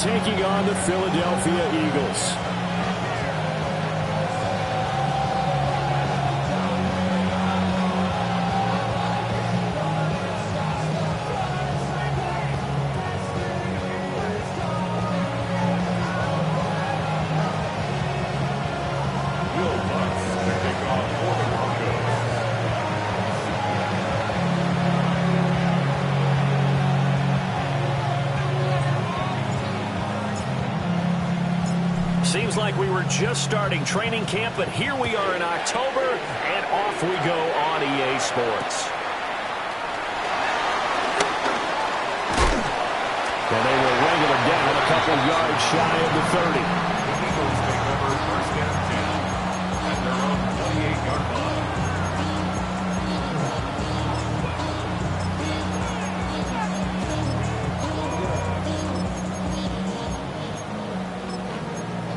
taking on the Philadelphia Eagles. Seems like we were just starting training camp, but here we are in October, and off we go on EA Sports. And they will wrangle him down a couple yards shy of the 30. The Eagles take over first and 10 at their own 28-yard line.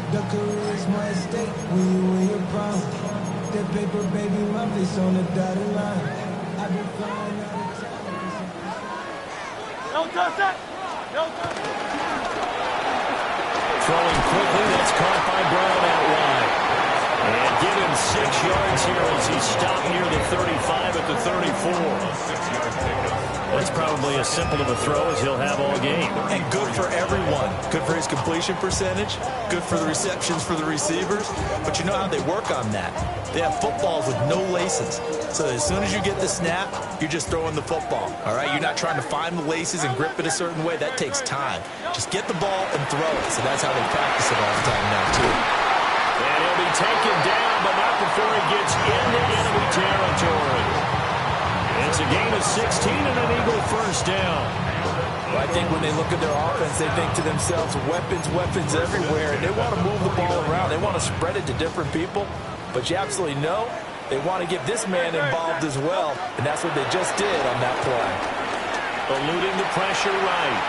The career is my estate when you win your prime. That paper, baby, my face on the dotted line. I've been flying out of town. Don't touch that! Don't touch that! Throwing quickly, that's caught by Brown out wide. And give him 6 yards here as he stopped near the 35 at the 34. 6-yard pickup. That's probably as simple of a throw as he'll have all game. And good for everyone. Good for his completion percentage. Good for the receptions for the receivers. But you know how they work on that. They have footballs with no laces. So as soon as you get the snap, you're just throwing the football. All right? You're not trying to find the laces and grip it a certain way. That takes time. Just get the ball and throw it. So that's how they practice it all the time now, too. And he'll be taken down, but not before he gets into enemy territory. It's a gain of 16 and an Eagle first down. Well, I think when they look at their offense, they think to themselves, weapons, weapons everywhere. And they want to move the ball around. They want to spread it to different people. But you absolutely know they want to get this man involved as well. And that's what they just did on that play. Eluding the pressure right.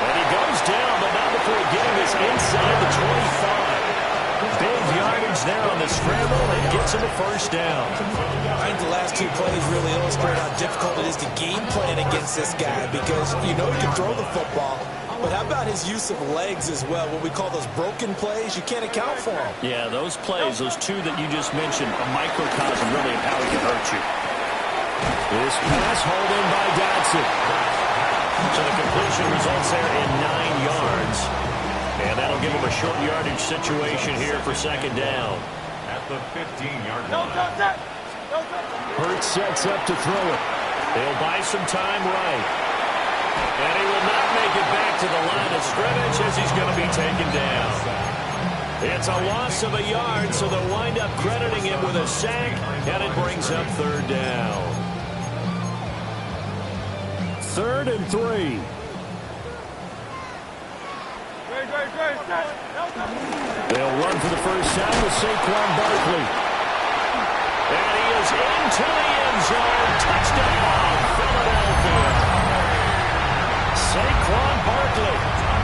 And he goes down, but not before getting this inside the 25. Big yardage there on the scramble and gets him a first down. I think the last two plays really illustrate how difficult it is to game plan against this guy because you know he can throw the football. But how about his use of legs as well? What we call those broken plays, you can't account for them. Yeah, those plays, those two that you just mentioned, a microcosm really of how he can hurt you. This pass hauled in by Dodson. So the completion results there in 9 yards. And that'll give him a short yardage situation here for second down. At the 15-yard line. Don't touch that! Don't touch that! Hurts sets up to throw it. They'll buy some time right. And he will not make it back to the line of scrimmage as he's going to be taken down. It's a loss of a yard, so they'll wind up crediting him with a sack, and it brings up third down. 3rd and 3. They'll run for the first down with Saquon Barkley. And he is into the end zone. Touchdown, Philadelphia. Saquon Barkley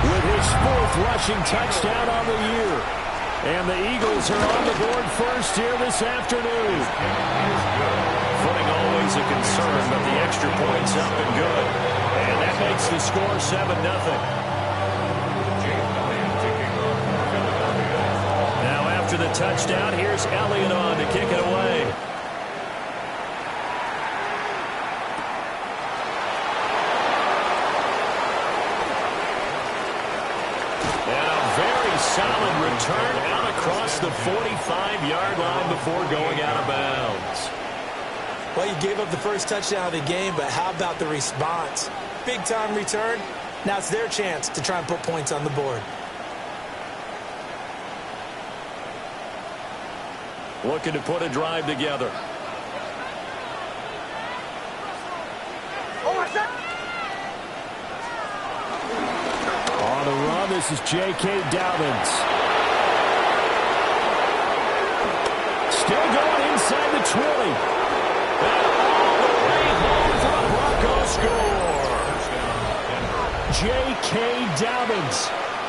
with his 4th rushing touchdown on the year. And the Eagles are on the board first here this afternoon. Footing always a concern, but the extra point's up and good. And that makes the score 7-0. After the touchdown, here's Elliott on to kick it away. And a very solid return out across the 45-yard line before going out of bounds. Well, you gave up the first touchdown of the game, but how about the response? Big-time return. Now it's their chance to try and put points on the board. Looking to put a drive together. On the run, this is J.K. Dobbins. Still going inside the 20. And all the way home for the Broncos score. J.K. Dobbins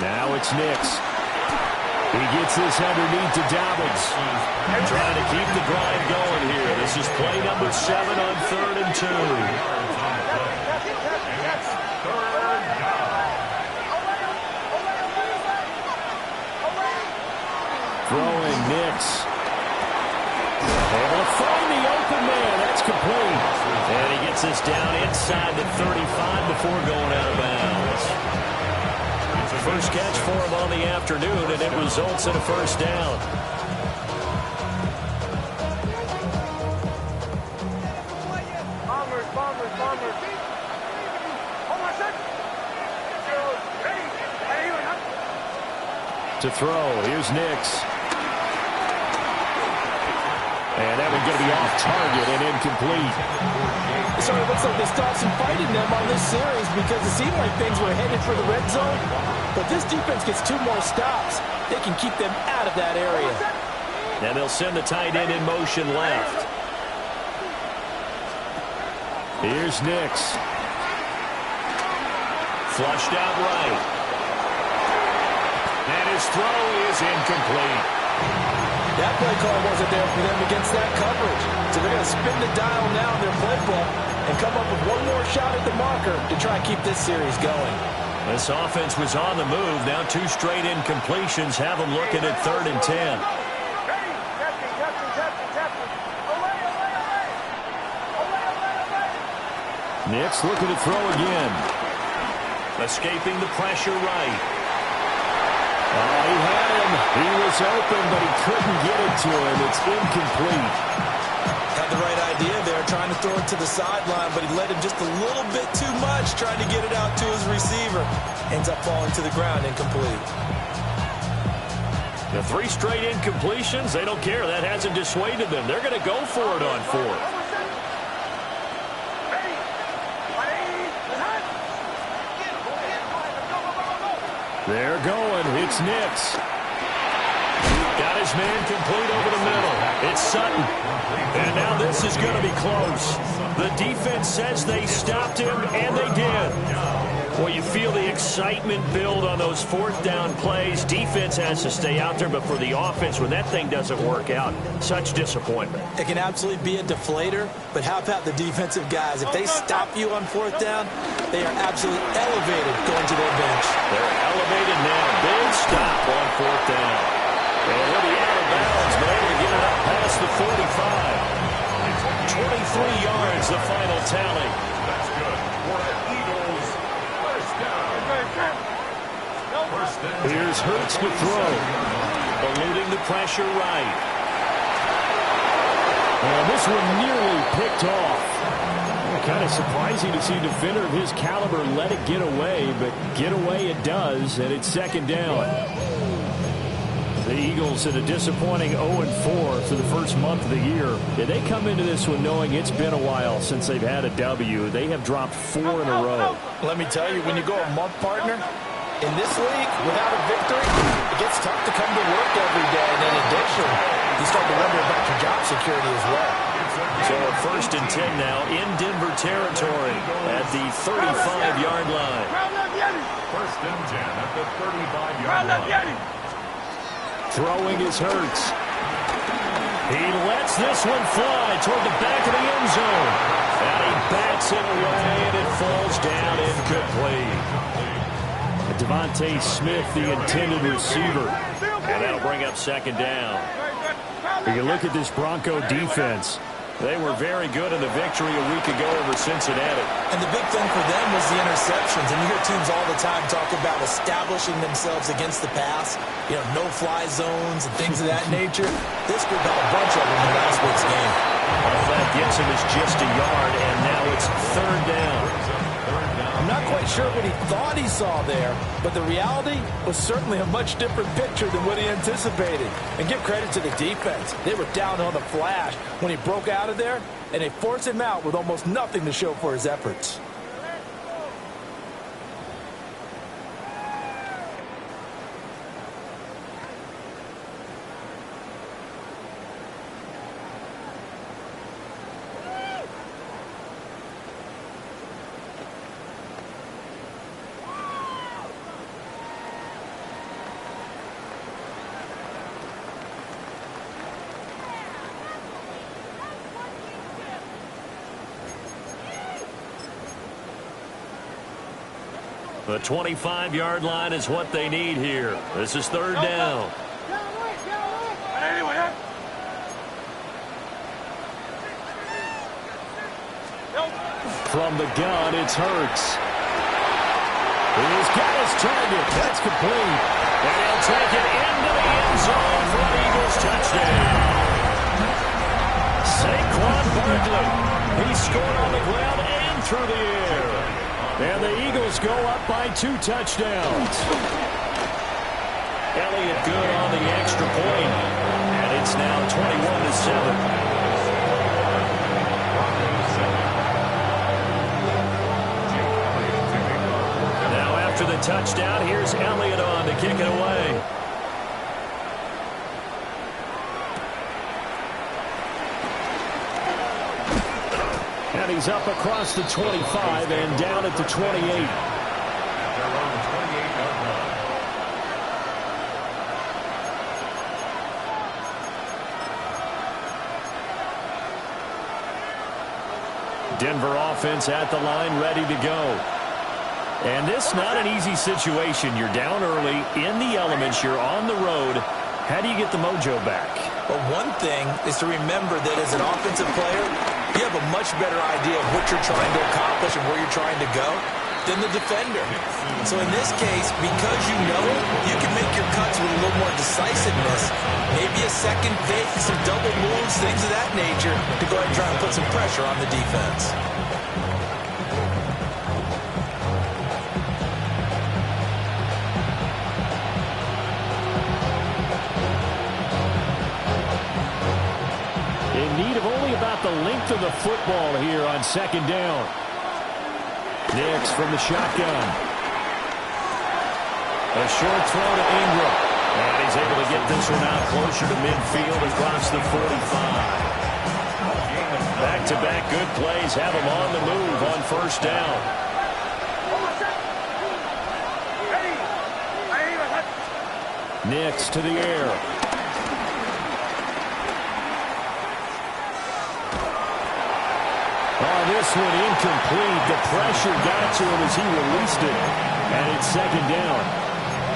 Now it's Nix. He gets this underneath to Dobbins. Trying to keep the drive going here. This is play number 7 on 3rd and 2. Throwing Nix. Able to find the open man. That's complete. And he gets this down inside the 35 before going out of bounds. First catch for him on the afternoon, and it results in a first down. To throw. Here's Nix. And that one's going to be off target and incomplete. So it looks like they stopped some fight in them on this series because it seemed like things were headed for the red zone. But this defense gets 2 more stops. They can keep them out of that area. And they'll send the tight end in motion left. Here's Nix. Flushed out right. And his throw is incomplete. That play call wasn't there for them against that coverage. So they're going to spin the dial now in their playbook and come up with 1 more shot at the marker to try and keep this series going. This offense was on the move. Now 2 straight incompletions have them looking at 3rd and 10. Nix looking to throw again. Escaping the pressure right. Oh, he had him. He was open, but he couldn't get it to him. It's incomplete. Had the right idea there, trying to throw it to the sideline, but he led him just a little bit too much, trying to get it out to his receiver. Ends up falling to the ground, incomplete. The 3 straight incompletions, they don't care. That hasn't dissuaded them. They're going to go for it on 4th. They're going. It's Nix. Got his man complete over the middle. It's Sutton. And now this is going to be close. The defense says they stopped him, and they did. Well, you feel the excitement build on those 4th down plays. Defense has to stay out there, but for the offense, when that thing doesn't work out, such disappointment. It can absolutely be a deflator, but how about the defensive guys? If they stop you on 4th down, they are absolutely elevated going to their bench. They're elevated now. Big stop on 4th down. And he'll be out of bounds, but able to get it up past the 45. 23 yards, the final tally. That's good. For the Eagles, first down. Here's Hurts to throw. Eluding the pressure right. And this one nearly picked off. Kind of surprising to see a defender of his caliber let it get away, but get away it does, and it's 2nd down. The Eagles in a disappointing 0-4 through the first month of the year. Yeah, they come into this one knowing it's been a while since they've had a W. They have dropped 4 in a row. Let me tell you, when you go a month, partner, in this league, without a victory, it gets tough to come to work every day. And in addition, you start to wonder about your job security as well. So a 1st and 10 now in Denver territory at the 35-yard line. First and 10 at the 35-yard line. Throwing is Hurts. He lets this one fly toward the back of the end zone. And he bats it away, and it falls down incomplete. Devontae Smith, the intended receiver. And that'll bring up 2nd down. You look at this Bronco defense. They were very good in the victory a week ago over Cincinnati. And the big thing for them was the interceptions. And you hear teams all the time talk about establishing themselves against the pass, no-fly zones and things of that nature. This group had a bunch of them in last week's game. All that gets him is just a yard, and now it's 3rd down. I'm not quite sure what he thought he saw there, but the reality was certainly a much different picture than what he anticipated. And give credit to the defense. They were down on the flash when he broke out of there, and they forced him out with almost nothing to show for his efforts. The 25-yard line is what they need here. This is third down. From the gun, it's Hurts. He's got his target. That's complete. And he'll take it into the end zone for an Eagles touchdown. Saquon Barkley. He scored on the ground and through the air. And the Eagles go up by 2 touchdowns. Elliott good on the extra point. And it's now 21-7. After the touchdown, here's Elliott on to kick it away. And he's up across the 25 and down at the 28. Denver offense at the line, ready to go. And this not an easy situation. You're down early, in the elements, you're on the road. How do you get the mojo back? Well, one thing is to remember that as an offensive player, you have a much better idea of what you're trying to accomplish and where you're trying to go than the defender. So in this case, because you know, you can make your cuts with a little more decisiveness, maybe a second fake, some double moves, things of that nature, to go ahead and try and put some pressure on the defense. The length of the football here on second down. Nix from the shotgun. A short throw to Ingram. And he's able to get this one out closer to midfield across the 45. Back-to-back good plays have him on the move on first down. Nix to the air. This one incomplete. The pressure got to him as he released it. And it's second down.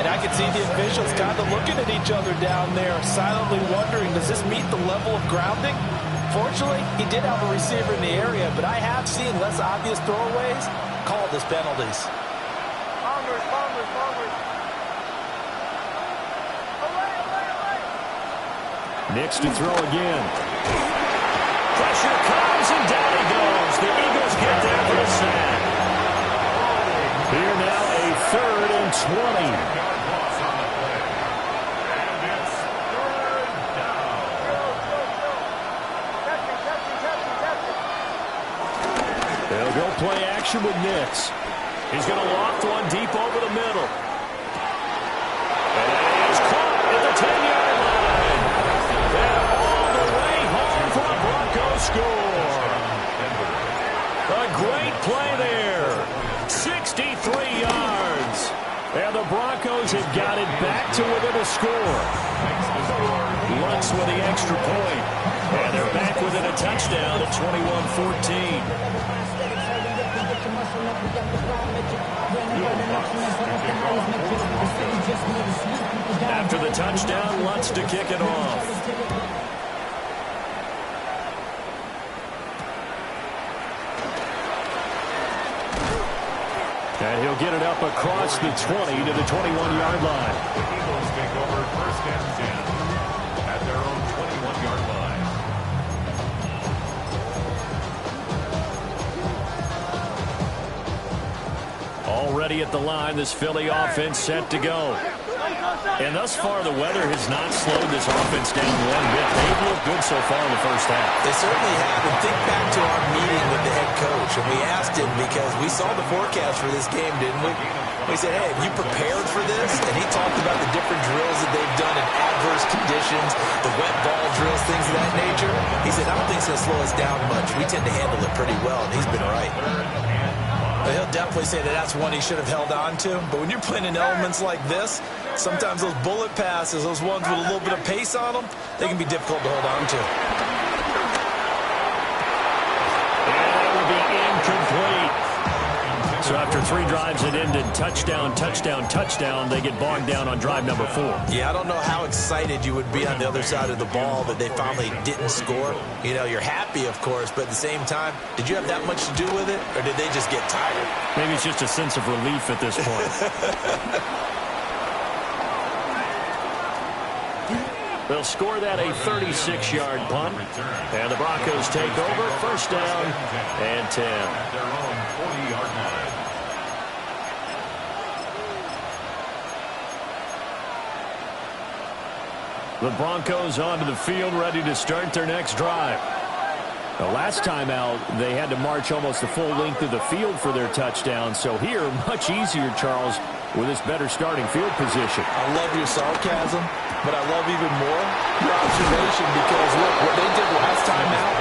And I can see the officials kind of looking at each other down there, silently wondering, does this meet the level of grounding? Fortunately, he did have a receiver in the area, but I have seen less obvious throwaways called as penalties. Nix to throw again. Pressure comes and down he goes. The Eagles get there for a sack. Here now a 3rd and 20. They'll go play action with Nix. He's going to loft one deep over the middle. And he's caught at the 10-yard line. And all the way home for a Broncos score. A great play there. 63 yards. And the Broncos have got it back to within a score. Lutz with the extra point. And they're back within a touchdown at 21-14. After the touchdown, Lutz to kick it off. And he'll get it up across the 20 to the 21-yard line. The Eagles take over first and 10 at their own 21-yard line. Already at the line, this Philly offense set to go. And thus far, the weather has not slowed this offense down one bit. They've looked good so far in the first half. They certainly have. And think back to our meeting with the head coach. And we asked him, because we saw the forecast for this game, didn't we? We said, hey, have you prepared for this? And he talked about the different drills that they've done in adverse conditions, the wet ball drills, things of that nature. He said, I don't think it's going to slow us down much. We tend to handle it pretty well, and he's been right. But he'll definitely say that that's one he should have held on to. But when you're playing in elements like this, sometimes those bullet passes, those ones with a little bit of pace on them, they can be difficult to hold on to. And that will be incomplete. So after After 3 drives that ended touchdown, touchdown, touchdown, they get bogged down on drive number 4. Yeah, I don't know how excited you would be on the other side of the ball that they finally didn't score. You know, you're happy, of course, but at the same time, did you have that much to do with it, or did they just get tired? Maybe it's just a sense of relief at this point. They'll score that a 36-yard punt. And the Broncos take over, first down and 10. At their own 40-yard line. The Broncos onto the field, ready to start their next drive. The last time out, they had to march almost the full length of the field for their touchdown. So here, much easier, Charles, with this better starting field position. I love your sarcasm, but I love even more your observation because, look, what they did last time out,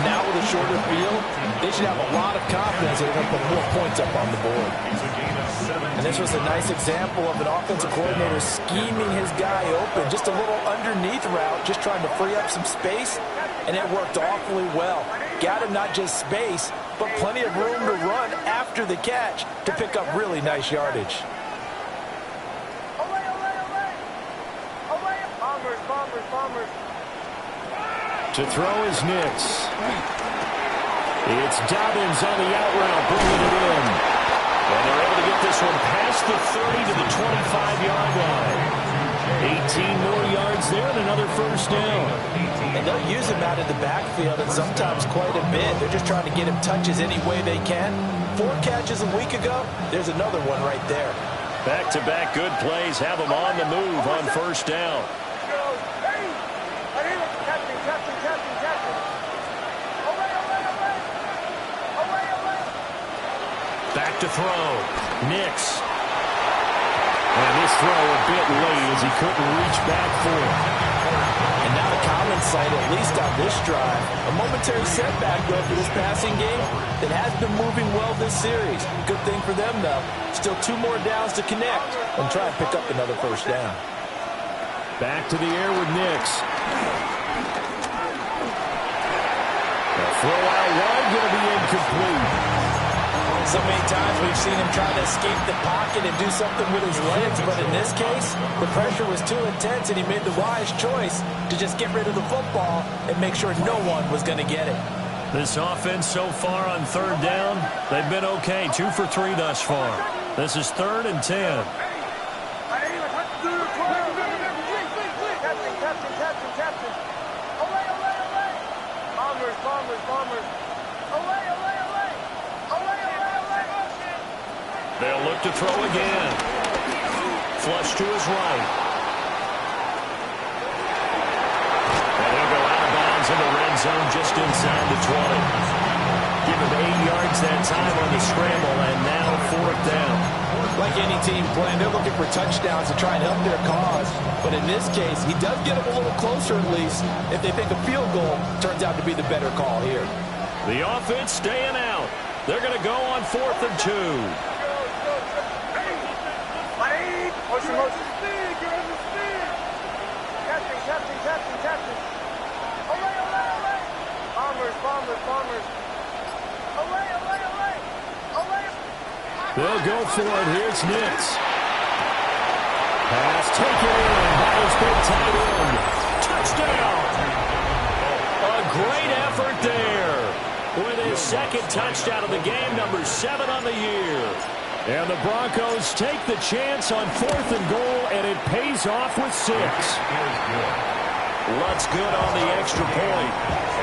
now with a shorter field, they should have a lot of confidence that they're going to put more points up on the board. And this was a nice example of an offensive coordinator scheming his guy open, just a little underneath route, just trying to free up some space, and it worked awfully well. Got him not just space, but plenty of room to run after the catch to pick up really nice yardage. To throw is Nix. It's Dobbins on the out route, bringing it in. And they're able to get this one past the 30 to the 25-yard line. 18 more yards there and another first down. And they'll use him out of the backfield and sometimes quite a bit. They're just trying to get him touches any way they can. 4 catches a week ago. There's another one right there. Back-to-back good plays have them on the move on first down. Back to throw. Nix. And this throw a bit late as he couldn't reach back for it. And now the comments cite, at least on this drive, a momentary setback, though, for this passing game that has been moving well this series. Good thing for them, though. Still 2 more downs to connect and try and pick up another first down. Back to the air with Nix. The throw out wide going to be incomplete. So many times we've seen him try to escape the pocket and do something with his legs, but in this case, the pressure was too intense and he made the wise choice to just get rid of the football and make sure no one was going to get it. This offense so far on third down, they've been okay. 2 for 3 thus far. This is 3rd and 10. They'll look to throw again. Flush to his right. And he'll go out of bounds in the red zone just inside the 20. Give him 8 yards that time on the scramble, and now 4th down. Like any team playing, they're looking for touchdowns to try and help their cause. But in this case, he does get them a little closer at least. If they think a field goal turns out to be the better call here. The offense staying out. They're going to go on 4th and 2. They'll go for it. Here's Nix. Pass taken in by his big tight end. Touchdown! A great effort there. With his 2nd touchdown of the game, number 7 on the year. And the Broncos take the chance on 4th and goal, and it pays off with 6. Lutz good on the extra point.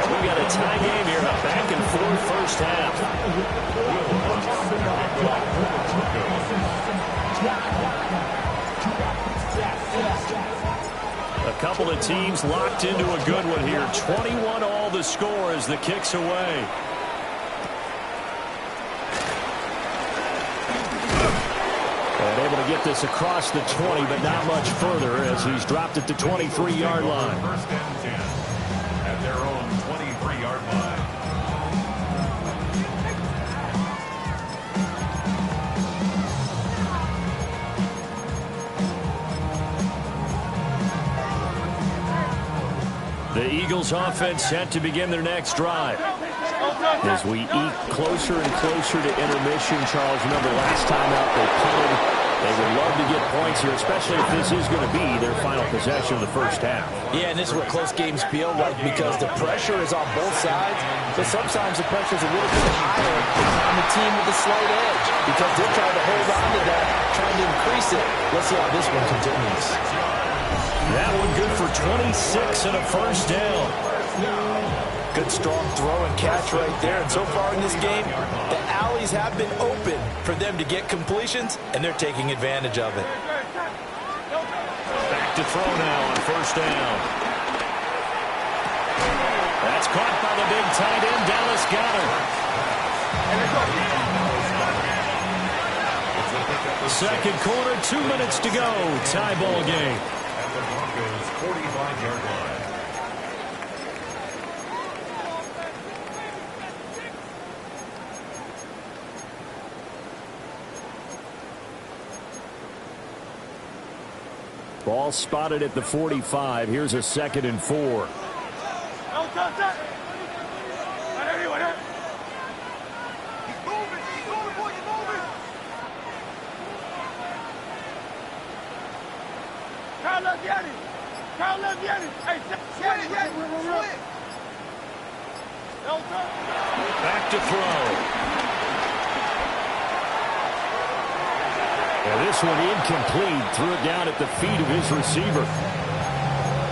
We got a tie game here, a back-and-forth first half. A couple of teams locked into a good one here. 21 all the score as the kick's away. And able to get this across the 20, but not much further as he's dropped at the 23-yard line. First and 10 at their own 23-yard line. The Eagles offense set to begin their next drive. As we eke closer and closer to intermission, Charles, remember last time out they punted. They would love to get points here, especially if this is going to be their final possession of the first half. Yeah, and this is what close games feel like because the pressure is on both sides, but sometimes the pressure is a little bit higher on the team with the slight edge because they're trying to hold on to that, trying to increase it. Let's see how this one continues. That one good for 26 and a first down. Good strong throw and catch right there. And so far in this game, the alleys have been open for them to get completions, and they're taking advantage of it. Back to throw now on first down. That's caught by the big tight end, Dallas Goedert. Second quarter, 2 minutes to go. Tie ball game. At the Broncos' 45-yard line. Ball spotted at the 45. Here's a 2nd and 4. No touch that. He's moving, boy, he's moving. Carl Leviani. Hey, swing. No touch. Back to throw. And this one incomplete. Threw it down at the feet of his receiver.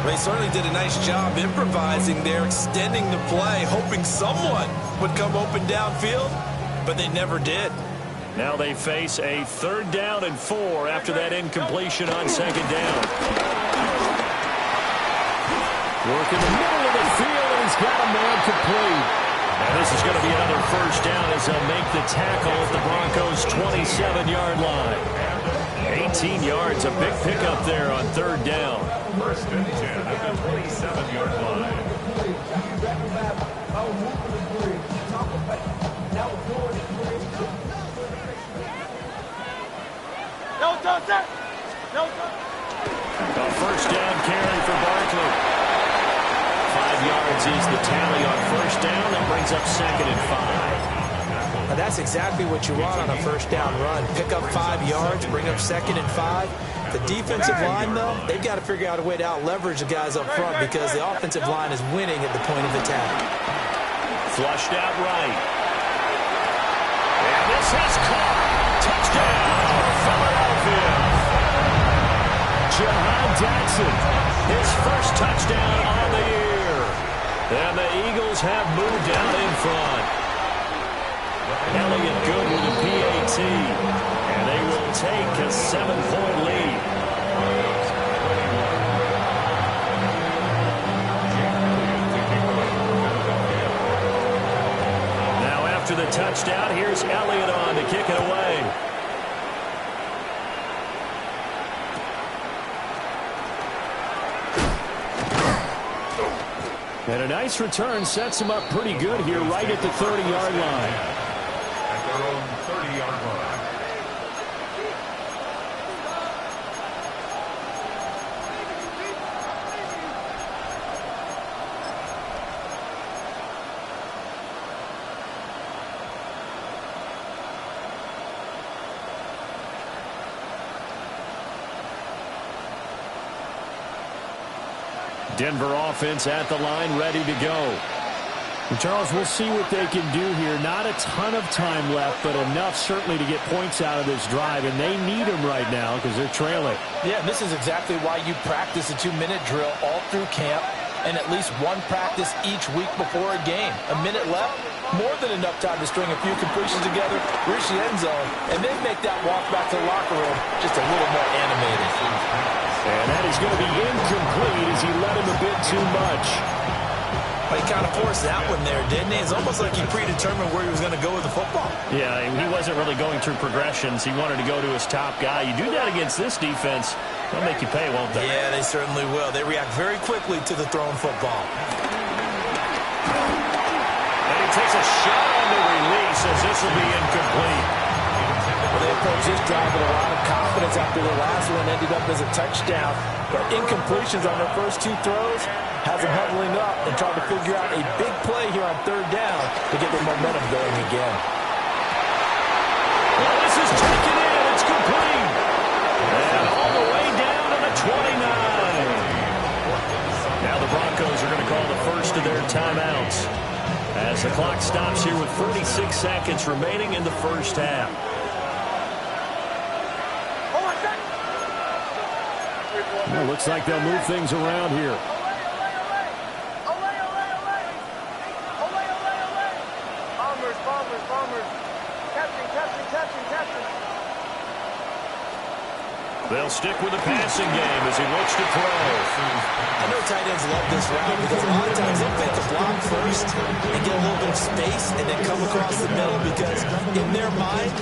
They certainly did a nice job improvising there, extending the play, hoping someone would come open downfield, but they never did. Now they face a 3rd down and 4 after that incompletion on 2nd down. Work in the middle of the field, and he's got a man complete. And this is going to be another first down as they'll make the tackle at the Broncos' 27-yard line. 18 yards, a big pickup there on 3rd down. First and 10 at the 27-yard line. No touch that. No touch. A first down carry for Barkley. 5 yards is the tally on first down. That brings up 2nd and 5. Now that's exactly what you want on a first down run. Pick up 5 yards, bring up 2nd and 5. The defensive line, though, they've got to figure out a way to out-leverage the guys up front because the offensive line is winning at the point of attack. Flushed out right. And this has caught. Touchdown, Philadelphia. Jahan Jackson, his first touchdown on the year. And the Eagles have moved out in front. Elliott good with a PAT. And they will take a 7-point lead. Now after the touchdown, here's Elliott on to kick it away. And a nice return sets him up pretty good here right at the 30-yard line. At their own 30-yard line. Denver offense at the line, ready to go. And Charles, we'll see what they can do here. Not a ton of time left, but enough certainly to get points out of this drive, and they need them right now because they're trailing. Yeah, this is exactly why you practice a 2-minute drill all through camp and at least one practice each week before a game. A minute left, more than enough time to string a few completions together, reach the end zone, and then make that walk back to the locker room just a little more animated. And that is going to be incomplete as he led him a bit too much. He kind of forced that one there, didn't he? It's almost like he predetermined where he was going to go with the football. Yeah, he wasn't really going through progressions. He wanted to go to his top guy. You do that against this defense, they'll make you pay, won't they? Yeah, they certainly will. They react very quickly to the thrown football. And he takes a shot on the release as this will be incomplete. They approached this drive with a lot of confidence after the last one ended up as a touchdown. But incompletions on their first two throws has them huddling up and trying to figure out a big play here on third down to get their momentum going again. Well, this is taken in. It's complete. And all the way down to the 29. Now the Broncos are going to call the first of their timeouts as the clock stops here with 46 seconds remaining in the first half. Well, looks like they'll move things around here. They'll stick with the passing game as he looks to throw. I know tight ends love this route because a lot of times they'll fake a block first and get a little bit of space and then come across the middle because in their mind,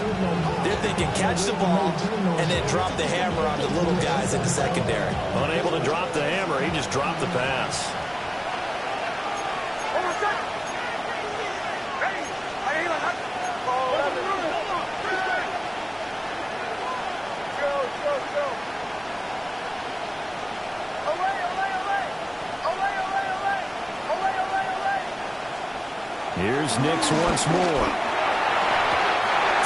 they're thinking catch the ball and then drop the hammer on the little guys in the secondary. Unable to drop the hammer, he just dropped the pass. Here's Nix once more.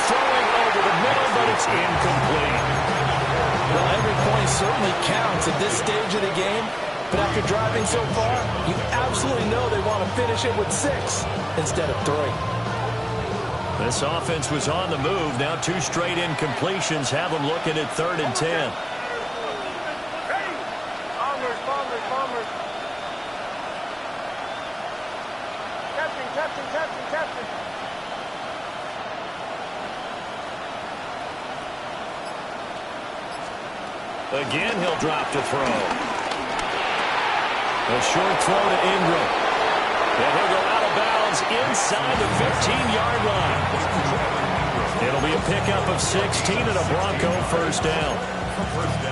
Throwing over the middle, but it's incomplete. Well, every point certainly counts at this stage of the game. But after driving so far, you absolutely know they want to finish it with 6 instead of 3. This offense was on the move. Now 2 straight incompletions have them looking at 3rd and 10. Again, he'll drop to throw. A short throw to Ingram. And he'll go out of bounds inside the 15-yard line. It'll be a pickup of 16 and a Bronco first down.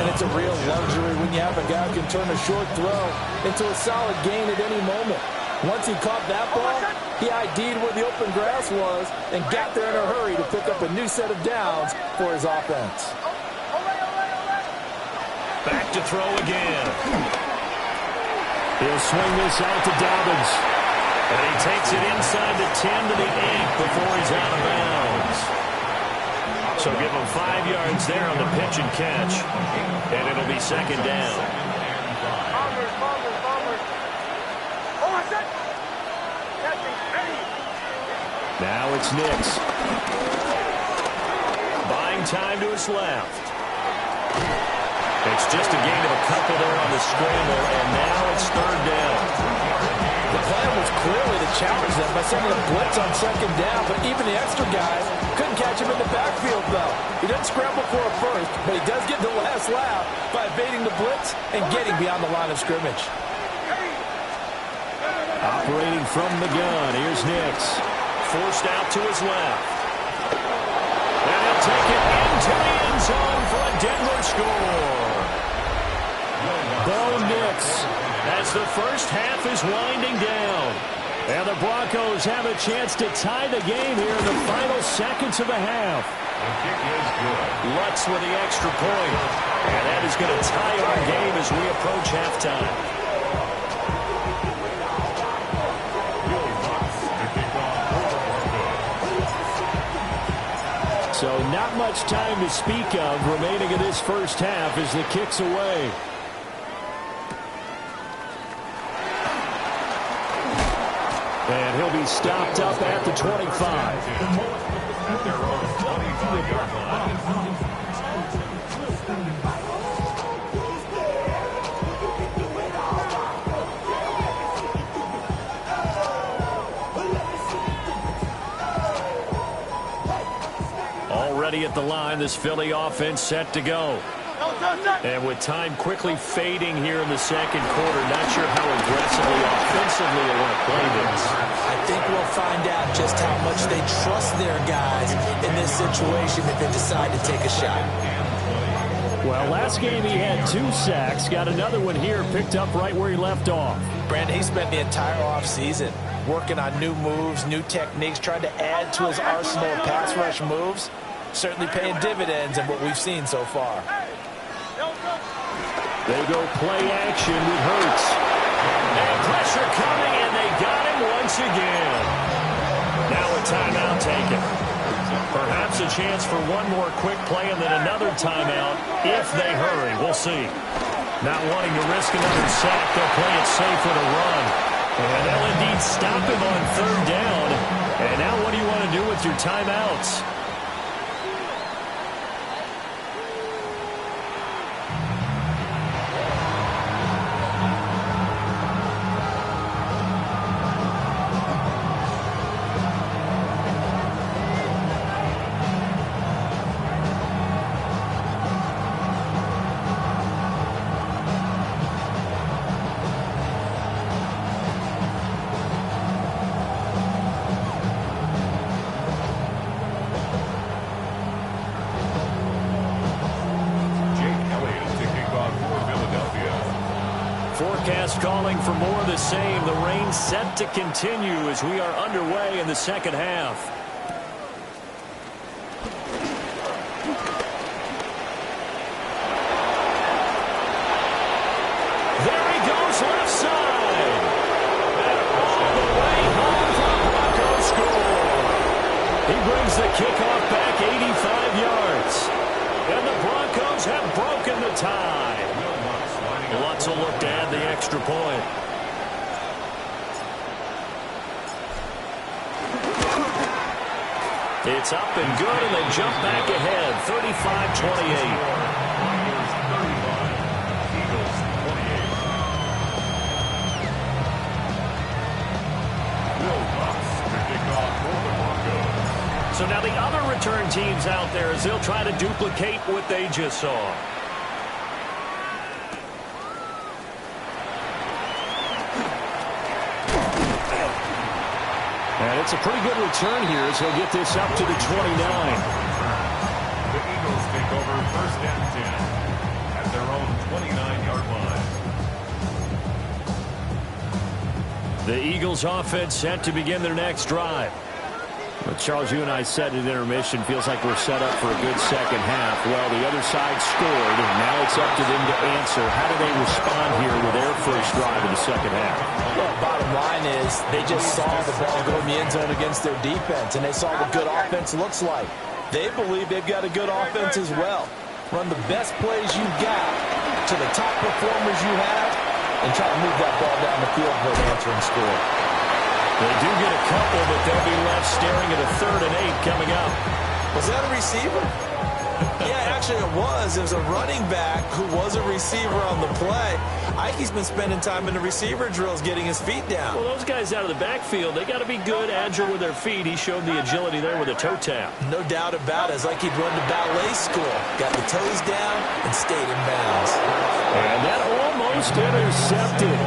And it's a real luxury when you have a guy who can turn a short throw into a solid gain at any moment. Once he caught that ball, he ID'd where the open grass was and got there in a hurry to pick up a new set of downs for his offense. Back to throw again. He'll swing this out to Dobbins. And he takes it inside the 10 to the 8 before he's out of bounds. So give him 5 yards there on the pitch and catch. And it'll be second down. Now it's Nix. Buying time to his left. It's just a gain of a couple there on the scramble, and now it's 3rd down. The plan was clearly to challenge them by sending a blitz on 2nd down, but even the extra guys couldn't catch him in the backfield, though. He doesn't scramble for a first, but he does get the last laugh by evading the blitz and getting beyond the line of scrimmage. Operating from the gun, here's Nix. Forced out to his left. And he'll take it into the end zone for a Denver score. Bo Nix. As the first half is winding down. And the Broncos have a chance to tie the game here in the final seconds of the half. Lutz with the extra point. And that is going to tie our game as we approach halftime. So not much time to speak of remaining in this first half as the kick's away. And he'll be stopped up at the 25. At their own 25-yard line. Already at the line, this Philly offense set to go. And with time quickly fading here in the second quarter, not sure how aggressively, offensively they want to play this. I think we'll find out just how much they trust their guys in this situation if they decide to take a shot. Well, last game he had 2 sacks, got another one here, picked up right where he left off. Brandon, he spent the entire offseason working on new moves, new techniques, trying to add to his arsenal of pass rush moves. certainly paying dividends in what we've seen so far. They go play action with Hurts. And pressure coming, and they got him once again. Now a timeout taken. Perhaps a chance for one more quick play and then another timeout if they hurry. We'll see. Not wanting to risk another sack, they'll play it safe with a run. And they'll indeed stop him on third down. And now what do you want to do with your timeouts? Forecast calling for more of the same. The rain set to continue as we are underway in the second half. There he goes, left side. And all the way home for the Broncos score. He brings the kickoff back 85 yards. And the Broncos have broken the tie. Lots of look to add the extra point. It's up and good, and they jump back ahead, 35-28. So now the other return teams out there as they'll try to duplicate what they just saw. And it's a pretty good return here as he'll get this up to the 29. The Eagles take over first and 10 at their own 29-yard line. The Eagles offense set to begin their next drive. Well, Charles, you and I said at intermission, feels like we're set up for a good second half. Well, the other side scored, and now it's up to them to answer. How do they respond here with their first drive in the second half? Well, bottom line is they just saw the ball go in the end zone against their defense, and they saw what good offense looks like. They believe they've got a good offense as well. Run the best plays you've got to the top performers you have, and try to move that ball down the field for an answering score. They do get a couple, but they'll be left staring at a 3rd and 8 coming up. Was that a receiver? Yeah, actually it was. It was a running back who was a receiver on the play. Ike's been spending time in the receiver drills getting his feet down. Well, those guys out of the backfield, they got to be good, agile with their feet. He showed the agility there with a toe tap. No doubt about it. It's like he'd run to ballet school. Got the toes down and stayed in bounds. And that almost intercepted.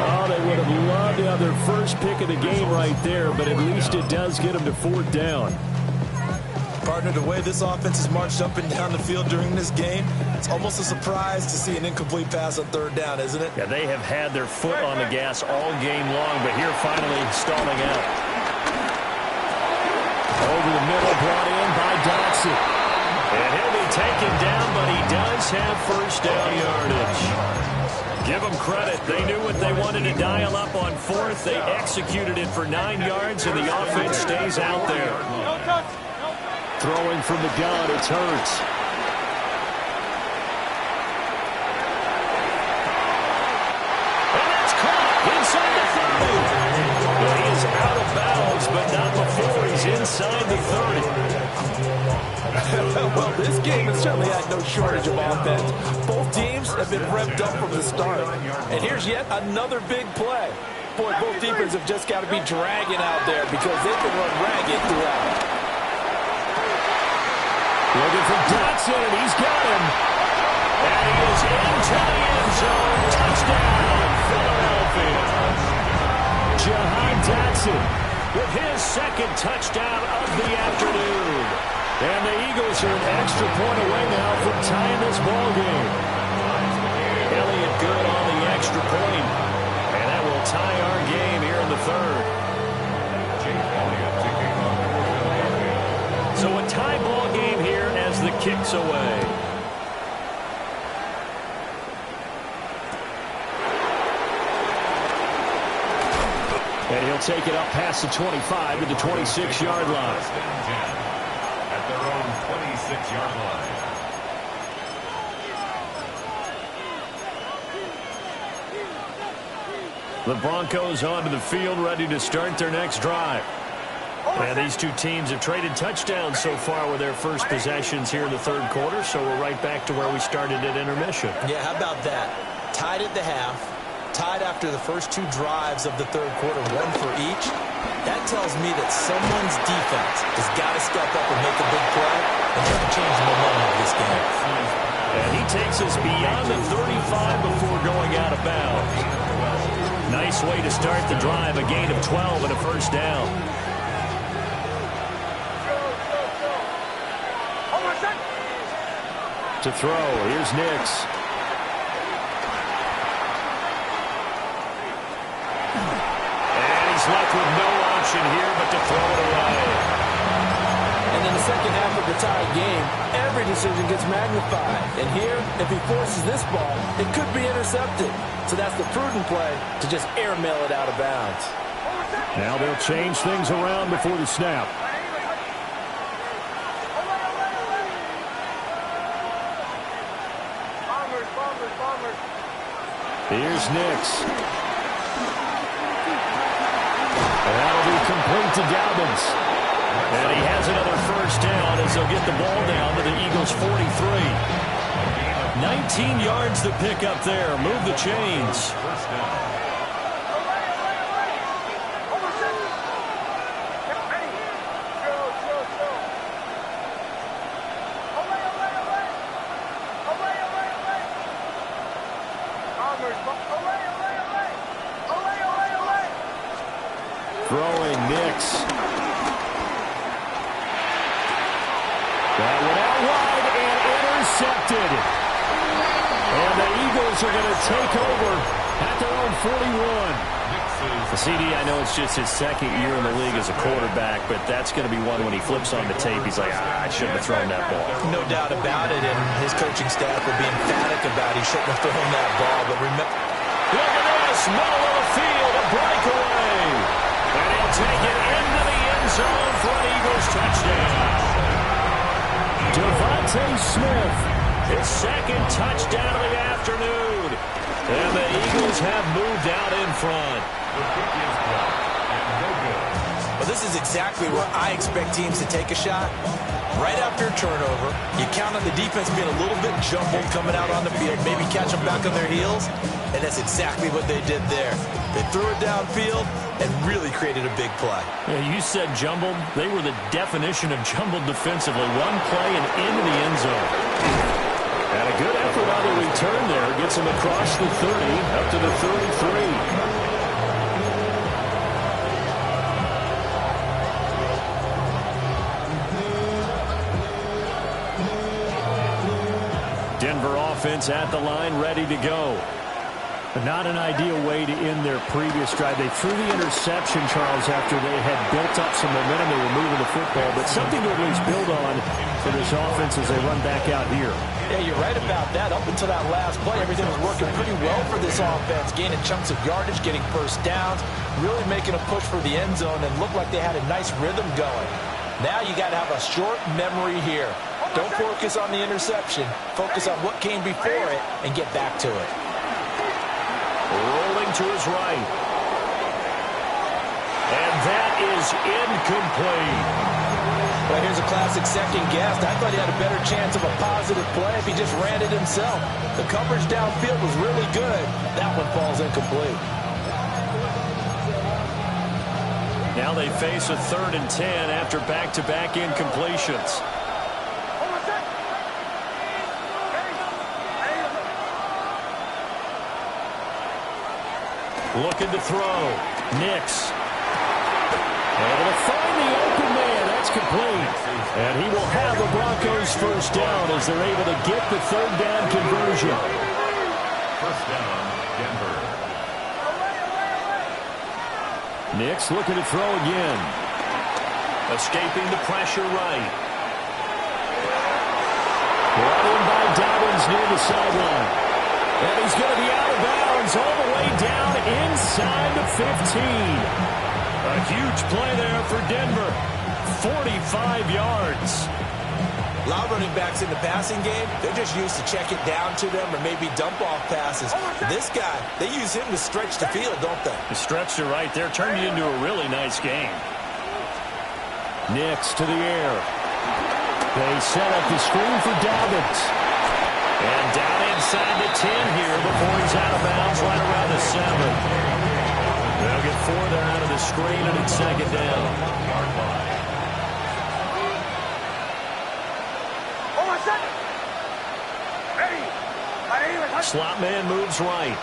Oh, they would have loved to have their first pick of the game right there, but at least it does get them to 4th down. Partner, the way this offense has marched up and down the field during this game, it's almost a surprise to see an incomplete pass on 3rd down, isn't it? Yeah, they have had their foot on the gas all game long, but here finally stalling out. Over the middle, brought in by Dotson. And he'll be taken down, but he does have first down yardage. Give them credit. They knew what they wanted to dial up on 4th. They executed it for 9 yards, and the offense stays out there. Throwing from the gun, it's Hurts. And that's caught inside the 30. He is out of bounds, but not before he's inside the 30. Well, this game has certainly had no shortage of offense. Both teams have been revved up from the start. And here's yet another big play. Boy, both defenses have just got to be dragging out there because they can run ragged throughout. Looking for Dotson, and he's got him. And he is into the end zone. Touchdown, Philadelphia. Jahan Dotson with his second touchdown of the afternoon. And the Eagles are an extra point away now from tying this ball game. Elliott good on the extra point. And that will tie our game here in the 3rd. So a tie ball game kicks away. And he'll take it up past the 25 to the 26-yard line. At their own 26-yard line. The Broncos onto the field, ready to start their next drive. And these two teams have traded touchdowns so far with their first possessions here in the third quarter, so we're right back to where we started at intermission. Yeah, how about that? Tied at the half, tied after the first two drives of the third quarter, one for each. That tells me that someone's defense has got to step up and make a big play and try to change the momentum of this game. And he takes us beyond the 35 before going out of bounds. Nice way to start the drive, a gain of 12 and a first down. To throw, here's Nix. And he's left with no option here but to throw it away. And in the second half of the tied game, every decision gets magnified. And here, if he forces this ball, it could be intercepted. So that's the prudent play to just airmail it out of bounds. Now they'll change things around before the snap. Here's Nix. And that'll be complete to Dobbins. And he has another first down as they'll get the ball down to the Eagles' 43. 19 yards to pick up there. Move the chains. Throwing Nix. That went out wide and intercepted. And the Eagles are going to take over at their own 41. The CD, I know it's just his second year in the league as a quarterback, but that's going to be one when he flips on the tape. He's like, I shouldn't have thrown that ball. No doubt about it, and his coaching staff will be emphatic about he shouldn't have thrown that ball. But remember, Look at this, middle of the field, a breakaway. And he'll take it into the end zone for an Eagles touchdown. Devontae Smith, His second touchdown of the afternoon. And the Eagles have moved out in front. The kick is blocked and no good. well, this is exactly where I expect teams to take a shot. Right after a turnover, you count on the defense being a little bit jumbled coming out on the field, maybe catch them back on their heels, and that's exactly what they did there. They threw it downfield and really created a big play. yeah, you said jumbled. They were the definition of jumbled defensively. One play and into the end zone. And a good effort on the return there. Gets him across the 30, up to the 33. Denver offense at the line, ready to go. But not an ideal way to end their previous drive. They threw the interception, Charles, after they had built up some momentum. They were moving the football, but something to at least build on for this offense as they run back out here. Yeah, you're right about that. Up until that last play, everything was working pretty well for this offense, gaining chunks of yardage, getting first downs, really making a push for the end zone, and looked like they had a nice rhythm going. Now you got to have a short memory here. Don't focus on the interception. Focus on what came before it and get back to it. Rolling to his right. And that is incomplete. Well, here's a classic second guess. I thought he had a better chance of a positive play if he just ran it himself. The coverage downfield was really good. That one falls incomplete. Now they face a 3rd and 10 after back-to-back incompletions. Looking to throw. Nix. Able to find the open man. That's complete. And he will have the Broncos first down as they're able to get the 3rd down conversion. First down, Denver. Nix looking to throw again. Escaping the pressure right. near the sideline. And he's going to be out of bounds all the way down inside the 15. A huge play there for Denver. 45 yards. A lot of running backs in the passing game, they're just used to check it down to them or maybe dump-off passes. This guy, they use him to stretch the field, don't they? The stretch to right there turned it into a really nice game. Nix to the air. They set up the screen for Dobbins. And down inside the 10 here before he's out of bounds right around the 7. They'll get 4 there out of the screen, and it's second down. Slot man moves right.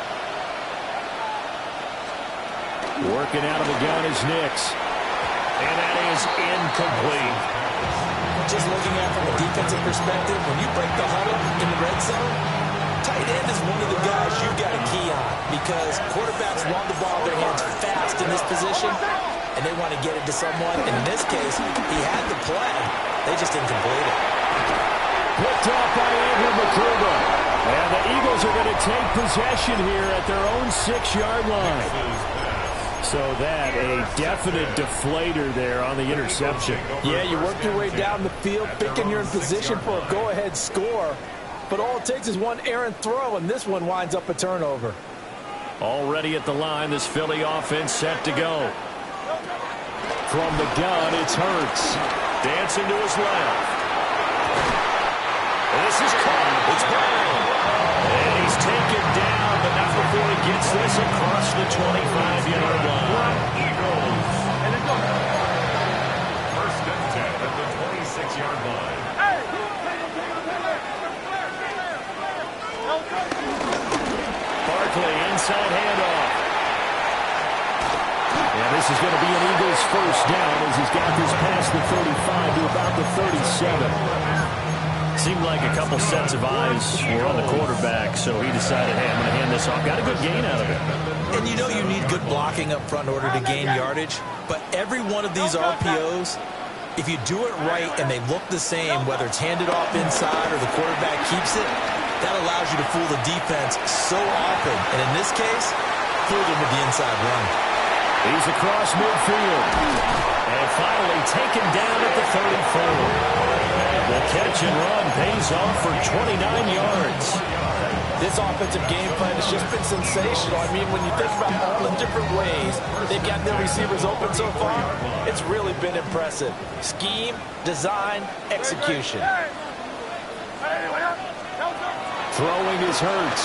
Working out of the gun is Nix. And that is incomplete. Just looking at it from a defensive perspective, when you break the huddle in the red zone, tight end is one of the guys you've got to key on because quarterbacks want the ball in their hands fast in this position, and they want to get it to someone. And in this case, he had the play. They just didn't complete it. Picked off by Andrew McCougar. And the Eagles are going to take possession here at their own 6-yard line. So that, a definite deflator there on the interception. Yeah, you work your way down the field, thinking you're in position for a go-ahead score. But all it takes is one errant throw, and this one winds up a turnover. Already at the line, this Philly offense set to go. From the gun, it's Hurts. Dancing to his left. This is caught. It's Brown. And he's taken down, but not before he gets this across the 25-yard line. Eagles. First and 10 at the 26-yard line. Barkley, inside handoff. And this is going to be an Eagles first down as he's got this past the 35 to about the 37. Seemed like a couple sets of eyes were on the quarterback, so he decided, hey, I'm going to hand this off. Got a good gain out of it. And you know you need good blocking up front in order to gain yardage, but every one of these RPOs, if you do it right and they look the same, whether it's handed off inside or the quarterback keeps it, that allows you to fool the defense so often. And in this case, fooled him with the inside run. He's across midfield. And finally taken down at the 34. The catch and run pays off for 29 yards. This offensive game plan has just been sensational. I mean, when you think about all the different ways they've got their receivers open so far, it's really been impressive. Scheme, design, execution. Throwing is Hurts.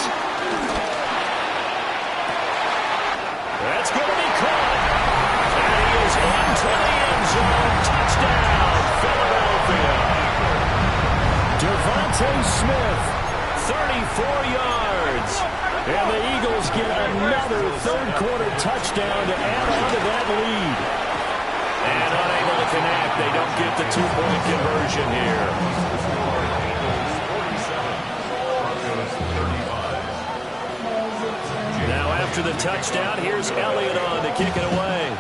That's going to be caught. And he is into the end zone. Touchdown, Philadelphia. Devontae Smith, 34 yards. And the Eagles get another third-quarter touchdown to add on to that lead. And unable to connect. They don't get the two-point conversion here. Now after the touchdown, here's Elliott on to kick it away.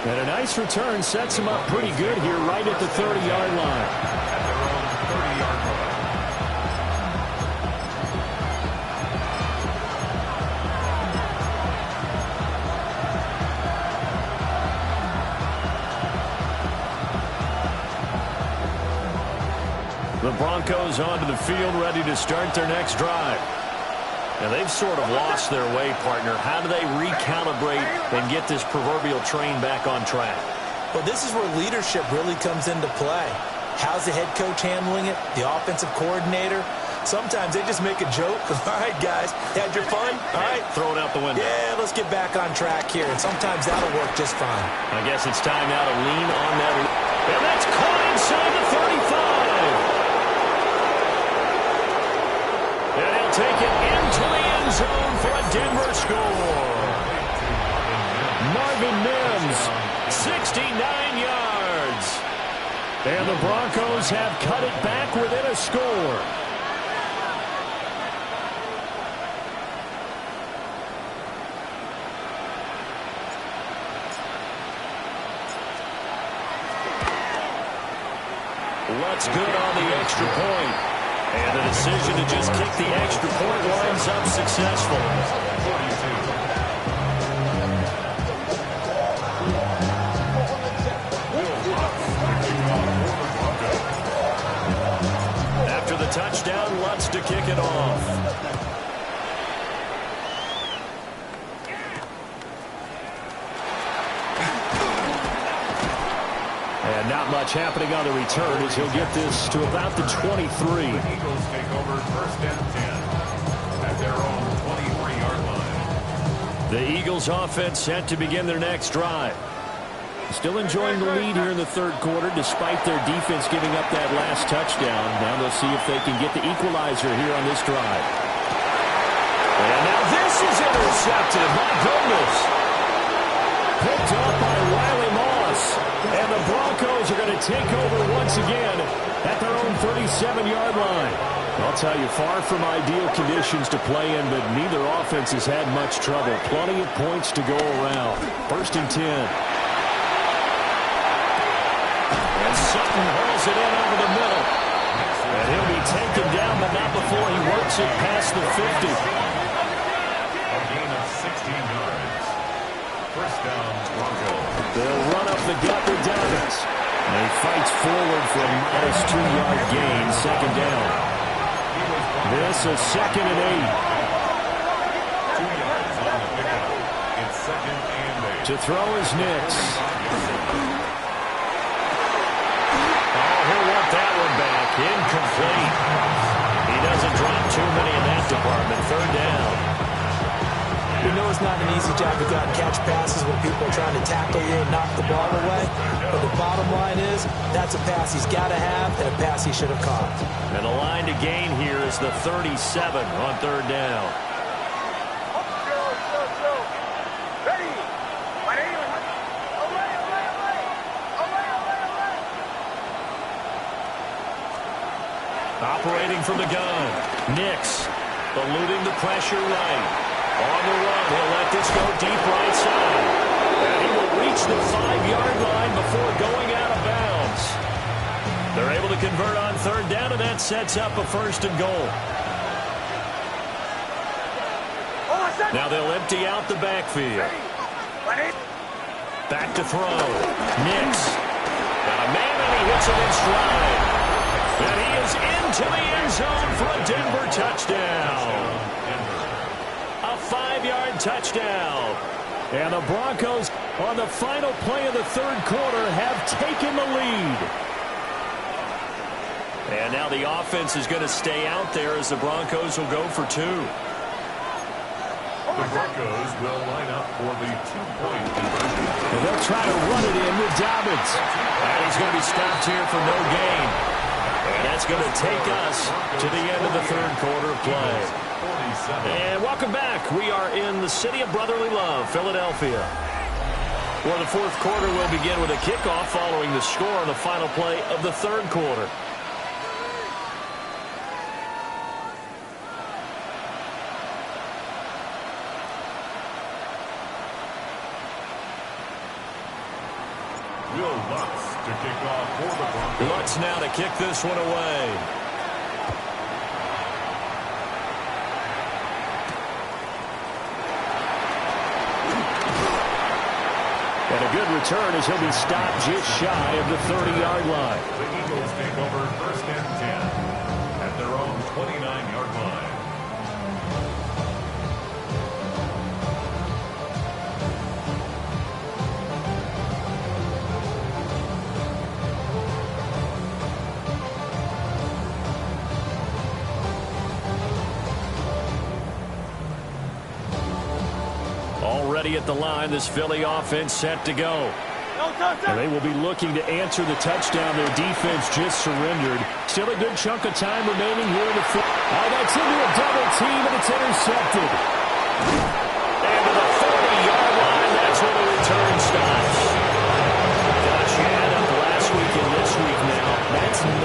And a nice return sets him up pretty good here right at the 30-yard line. At their own 30-yard line. The Broncos onto the field ready to start their next drive. Now, they've sort of lost their way, partner. How do they recalibrate and get this proverbial train back on track? Well, this is where leadership really comes into play. How's the head coach handling it? The offensive coordinator? Sometimes they just make a joke. All right, guys, had your fun? All right. Throw it out the window. Yeah, let's get back on track here. And sometimes that'll work just fine. I guess it's time now to lean on that. And that's caught inside the 35. And he'll take it into the end zone for a Denver score. Marvin Mims, 69 yards. and the Broncos have cut it back within a score. Lutz good on the extra point. And the decision to just kick the extra point winds up successful. 42. After the touchdown, Lutz to kick it off. And not much happening on the return as he'll get this to about the 23. The Eagles take over first and 10 at their own 23-yard line. The Eagles offense set to begin their next drive. Still enjoying the lead here in the third quarter despite their defense giving up that last touchdown. Now they'll see if they can get the equalizer here on this drive. And now this is intercepted. My goodness. Picked up by Riley Moss. And the Broncos are going to take over once again at their own 37-yard line. I'll tell you, far from ideal conditions to play in, but neither offense has had much trouble. Plenty of points to go around. First and 10. And Sutton hauls it in over the middle. And he'll be taken down, but not before he works it past the 50. A gain of 16 yards. First down, Broncos. They'll run up the gut with Dobbins. And he fights forward for a modest 2-yard gain, second down. This is second and 8. 2 yards on the pickup. It's second and 8. To throw is Nix. He'll want that one back. Incomplete. He doesn't drop too many in that department. Third down. We know it's not an easy job to go out and catch passes when people are trying to tackle you and knock the ball away. But the bottom line is, that's a pass he's got to have and a pass he should have caught. And the line to gain here is the 37 on third down. Operating from the gun. Nix eluding the pressure right. On the run, he'll let this go deep right side. And he will reach the 5-yard line before going out of bounds. They're able to convert on third down, and that sets up a first and goal. Now they'll empty out the backfield. Back to throw. Nix. Got a man, and he hits him in stride. And he is into the end zone for a Denver touchdown. A 5-yard touchdown. And the Broncos, on the final play of the third quarter, have taken the lead. And now the offense is going to stay out there as the Broncos will go for 2. The Broncos will line up for the 2-point conversion. And they'll try to run it in with Dobbins. And he's going to be stopped here for no gain. And that's going to take us to the end of the third quarter of play. And welcome back. We are in the city of brotherly love, Philadelphia. Well, the fourth quarter will begin with a kickoff following the score on the final play of the third quarter. Will Lutz to kick off for the Broncos. Lutz now to kick this one away. And a good return as he'll be stopped just shy of the 30-yard line. The Eagles take over first and 10 at their own 29-yard line. Already at the line, this Philly offense set to go. And they will be looking to answer the touchdown their defense just surrendered. Still a good chunk of time remaining here in the field. Oh, that's into a double team, and it's intercepted. And to the 40-yard line, that's where the return stops. Gosh, you add up last week and this week now. That's 9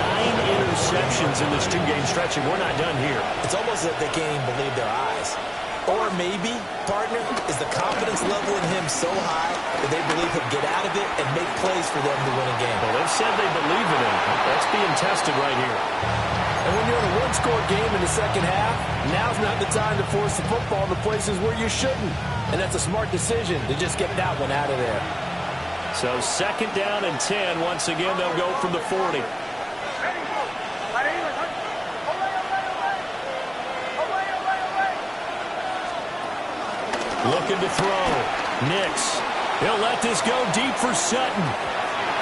interceptions in this 2-game stretch, and we're not done here. It's almost as if they can't even believe their eyes. Or maybe, partner, is the confidence level in him so high that they believe he'll get out of it and make plays for them to win a game. Well, they've said they believe in him. That's being tested right here. And when you're in a one-score game in the second half, now's not the time to force the football in the places where you shouldn't. And that's a smart decision to just get that one out of there. So 2nd down and 10. Once again, they'll go from the 40. Looking to throw. Nix. He'll let this go deep for Sutton.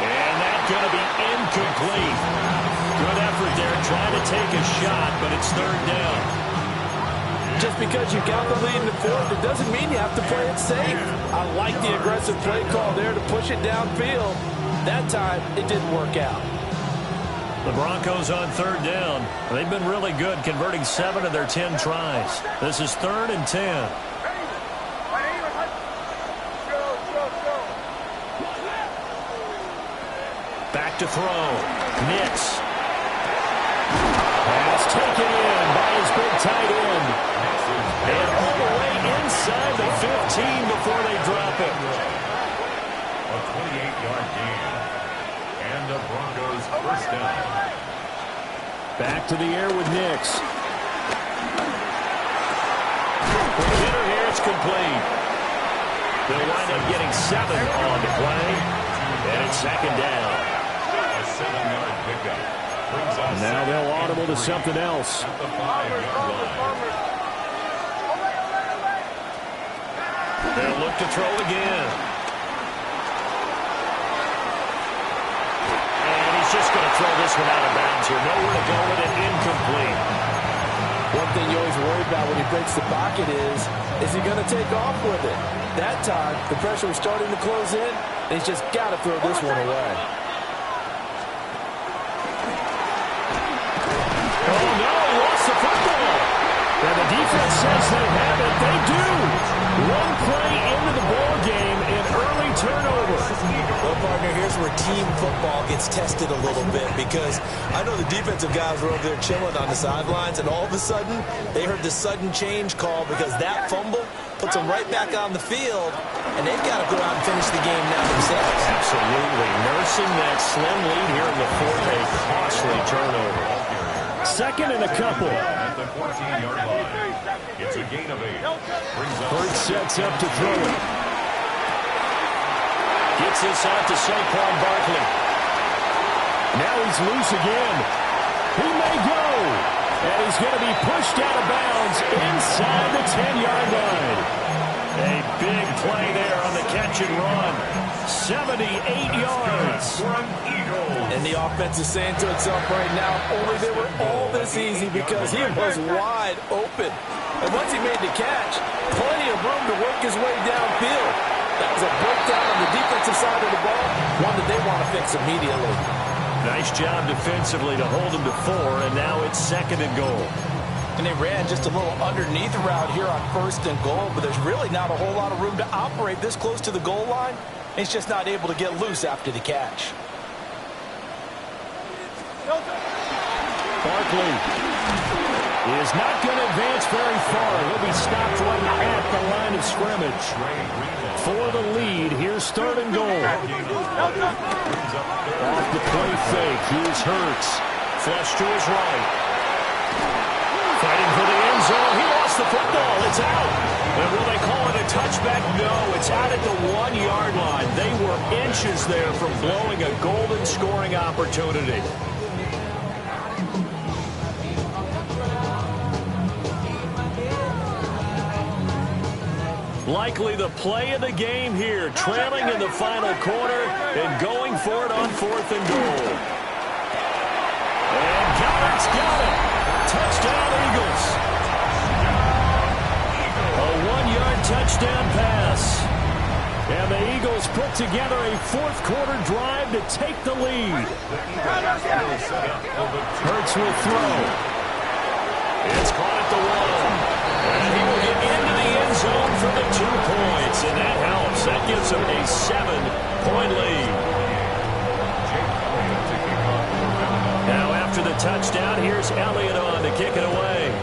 And that's going to be incomplete. Good effort there trying to take a shot, but it's 3rd down. Just because you got the lead in the 4th, it doesn't mean you have to play it safe. I like the aggressive play call there to push it downfield. That time, it didn't work out. The Broncos on 3rd down. They've been really good, converting 7 of their 10 tries. This is 3rd and 10. Back to throw. Nix. Pass taken in by his big tight end. And all the way inside the 15 before they drop it. A 28-yard gain. And the Broncos first down. Back to the air with Nix. Hitter here, it's complete. They'll wind up getting 7 on the play. And it's 2nd down. A 7-yard pickup. And now they'll audible to something else. At the 5-yard line. They'll look to throw again. And he's just going to throw this one out of bounds here. Nowhere to go with it, incomplete. One thing you always worry about when he breaks the pocket is he going to take off with it? That time, the pressure was starting to close in, and he's just got to throw this one away. Oh, no, he lost the football. And the defense says they have it. They do. One play into the ball game, an early turnover. Well, partner, here's where team football gets tested a little bit because I know the defensive guys were over there chilling on the sidelines, and all of a sudden, they heard the sudden change call because that fumble puts them right back on the field, and they've got to go out and finish the game now themselves. Absolutely. Nursing that slim lead here in the 4th, a costly turnover. 2nd and a couple. At the 14-yard line. It's a gain of 8. Brings up Hurts sets up to throw it. Gets this out to Saquon Barkley. Now he's loose again. He may go. And he's going to be pushed out of bounds inside the 10-yard line. A big play there on the catch and run. 78 yards. And the offense is saying to itself right now, only they were all this easy because he was wide open. And once he made the catch, plenty of room to work his way downfield. That was a breakdown on the defensive side of the ball, one that they want to fix immediately. Nice job defensively to hold him to 4, and now it's 2nd and goal. And they ran just a little underneath route here on 1st and goal, but there's really not a whole lot of room to operate this close to the goal line. He's just not able to get loose after the catch. Barkley is not going to advance very far. He'll be stopped right at the line of scrimmage. For the lead, here's 3rd and goal. Off the play fake, here's Hurts. Flush to his right. Fighting for the end zone. He lost the football. It's out. And will they call it a touchback? No, it's out at the 1-yard line. They were inches there from blowing a golden scoring opportunity. Likely the play of the game here, trailing in the final quarter and going for it on 4th and goal. And Goddard's got it. Touchdown, Eagles. A 1-yard touchdown pass. And the Eagles put together a 4th quarter drive to take the lead. Hurts will throw. It's caught at the 1. And he will get into the end zone for the 2 points. And that helps. That gives him a 7-point lead. Now after the touchdown, here's Elliott on to kick it away.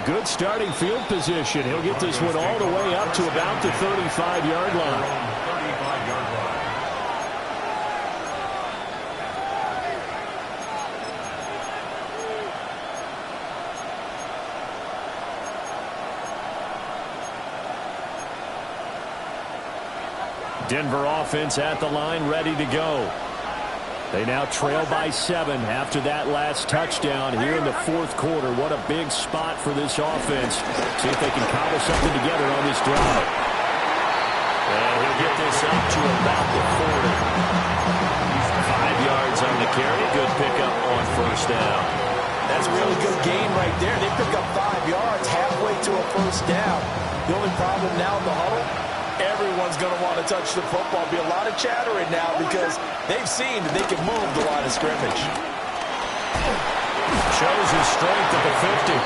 good starting field position. He'll get this one all the way up to about the 35-yard line. 35-yard line. Denver offense at the line, ready to go. They now trail by 7 after that last touchdown here in the fourth quarter. What a big spot for this offense. See if they can cobble something together on this drive. And he'll get this up to about the 40. 5 yards on the carry. Good pickup on first down. That's a really good gain right there. They pick up 5 yards halfway to a first down. The only problem now in the huddle, everyone's going to want to touch the football. Be a lot of chattering now because they've seen that they can move the line of scrimmage. Shows his strength at the 50.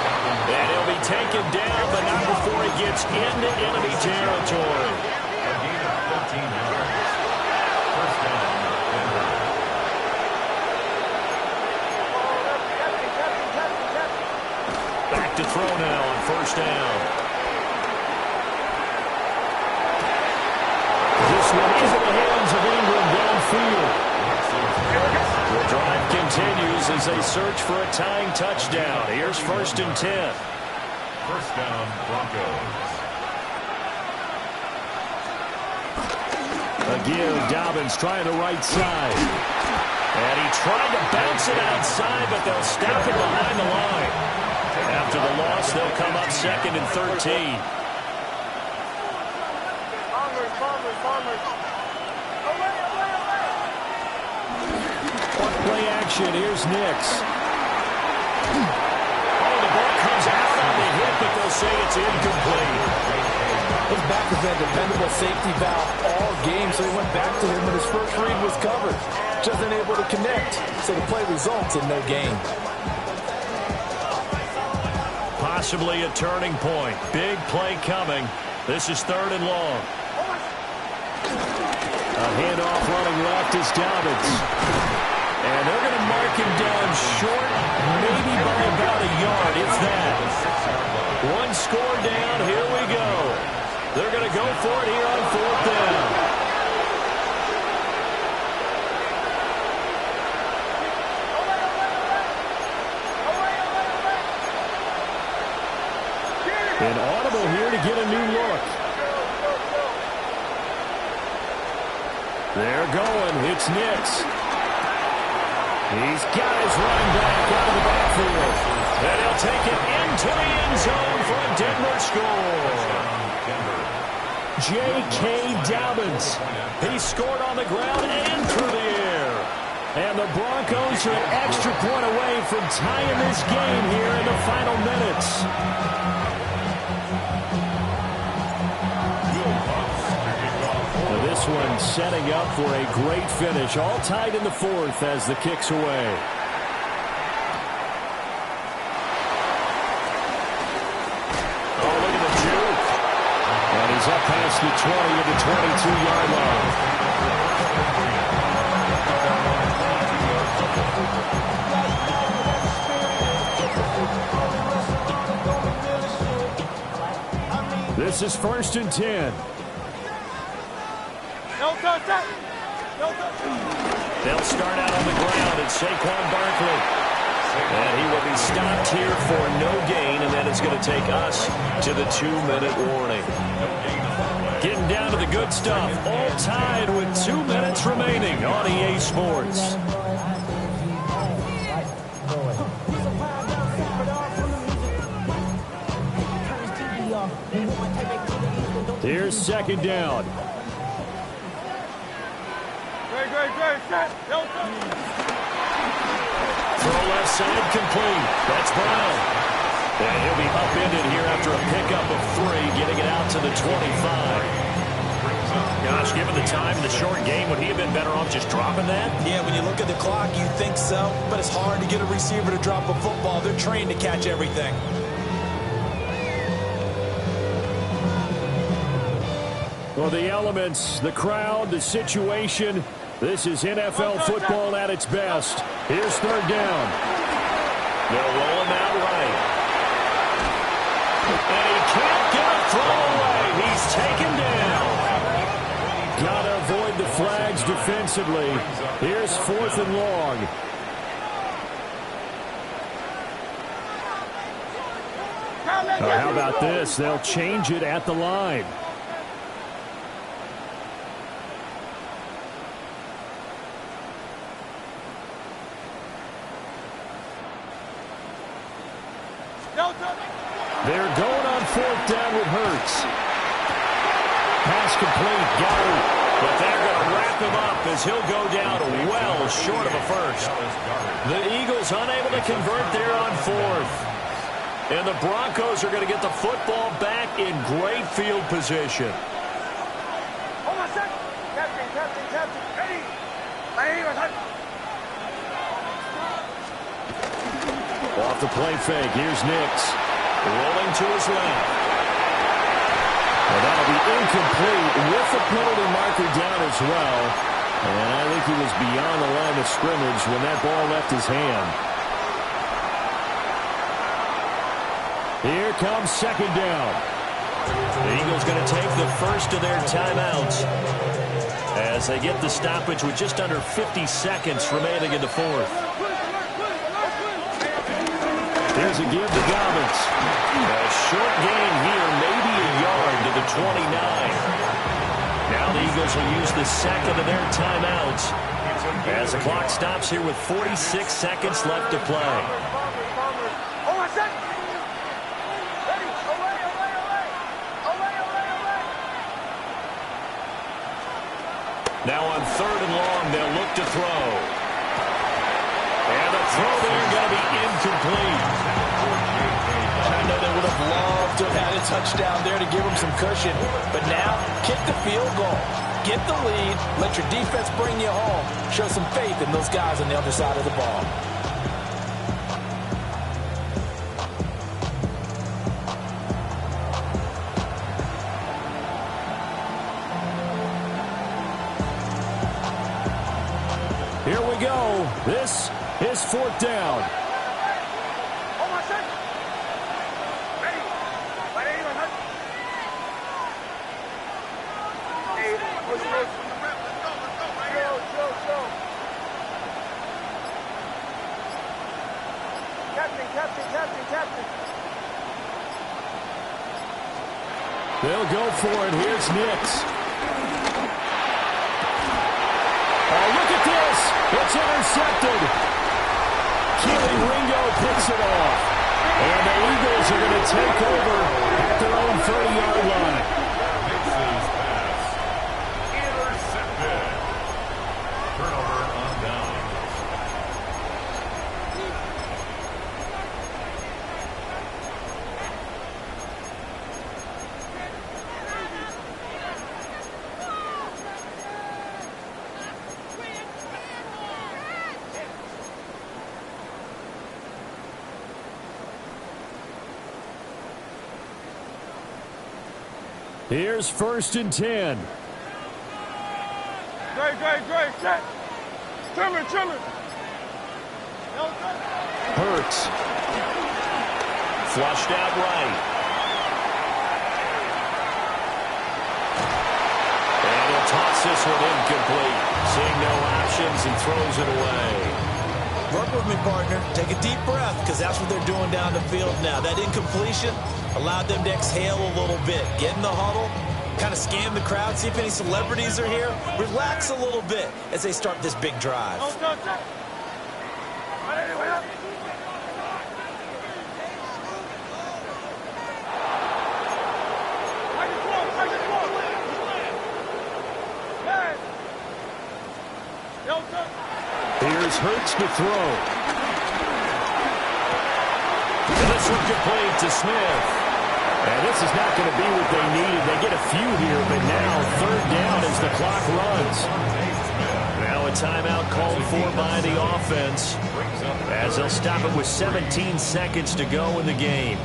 And he'll be taken down, but not before he gets into enemy territory. A gain of 15 yards. First down, Denver. Back to throw now on first down. This one is in the hands of Ingram downfield. The drive continues as they search for a tying touchdown. Here's 1st and 10. First down, Broncos. A give, Dobbins trying the right side. And he tried to bounce it outside, but they'll stop him behind the line. After the loss, they'll come up 2nd and 13. Play action, here's Nix. Oh, the ball comes out on the hit, but they'll say it's incomplete. His back has been a dependable safety valve all game, so he went back to him when his first read was covered. Just unable to connect, so the play results in no gain. Possibly a turning point. Big play coming. This is 3rd and long. A handoff running left is Dobbins. And they're going to mark him down short, maybe by about a yard, if that. One score down, here we go. They're going to go for it here on 4th down. An audible here to get a new look. They're going. It's Nix. He's got his running back out of the backfield. And he'll take it into the end zone for a Denver score. J.K. Dobbins. He scored on the ground and through the air. And the Broncos are an extra point away from tying this game here in the final minutes. This one setting up for a great finish. All tied in the 4th as the kick's away. Oh, look at the juke. And he's up past the 20 of the 22-yard line. This is 1st and 10. They'll start out on the ground at Saquon Barkley. And he will be stopped here for no gain, and then it's going to take us to the 2-minute warning. Getting down to the good stuff. All tied with 2 minutes remaining on EA Sports. Here's 2nd down. Throw left side complete. That's Brown. And he'll be upended here after a pickup of 3, getting it out to the 25. Gosh, given the time in the short game, would he have been better off just dropping that? Yeah, when you look at the clock, you think so, but it's hard to get a receiver to drop a football. They're trained to catch everything. Well, the elements, the crowd, the situation, this is NFL football at its best. Here's 3rd down. They'll roll him out right. defensively. Here's 4th and long. How about this? They'll change it at the line. They're going on 4th down with Hurts. Pass complete. Got it. But they're going to wrap him up as he'll go down well short of a first. The Eagles unable to convert there on 4th. And the Broncos are going to get the football back in great field position. Hold on a second. Captain. Ready. Off the play fake. Here's Nix. Rolling to his left. And that'll be incomplete with the penalty marker down as well. And I think he was beyond the line of scrimmage when that ball left his hand. Here comes 2nd down. The Eagles going to take the first of their timeouts as they get the stoppage with just under 50 seconds remaining in the 4th. There's a give to Dobbins. A short gain here, maybe a yard to the 29. Now the Eagles will use the second of their timeouts as the clock stops here with 46 seconds left to play. Hold on a second. Ready. Now on 3rd and long, they'll look to throw. And the throw there going to be incomplete. I know they would have loved to have had a touchdown there to give them some cushion. But now, kick the field goal. Get the lead. Let your defense bring you home. Show some faith in those guys on the other side of the ball. Here we go. This is 4th down. Hold on a second. Ready. Captain. They'll go for it. Here's Nix. Oh, look at this. It's intercepted. Keely Ringo picks it off. And the Eagles are going to take over at their own 30-yard line. Nix's pass. Intercepted. Turnover on down. Here's 1st and 10. Great. Set. Chillin'. Hurts. Flushed out right. And he'll toss this one incomplete. Seeing no options and throws it away. Work with me, partner. Take a deep breath, because that's what they're doing down the field now. That incompletion allowed them to exhale a little bit. Get in the huddle, kind of scan the crowd, see if any celebrities are here. Relax a little bit as they start this big drive. Here's Hurts to throw. And this one complete to Smith. And this is not going to be what they needed. They get a few here, but now 3rd down as the clock runs. Now a timeout called for by the offense as they'll stop it with 17 seconds to go in the game.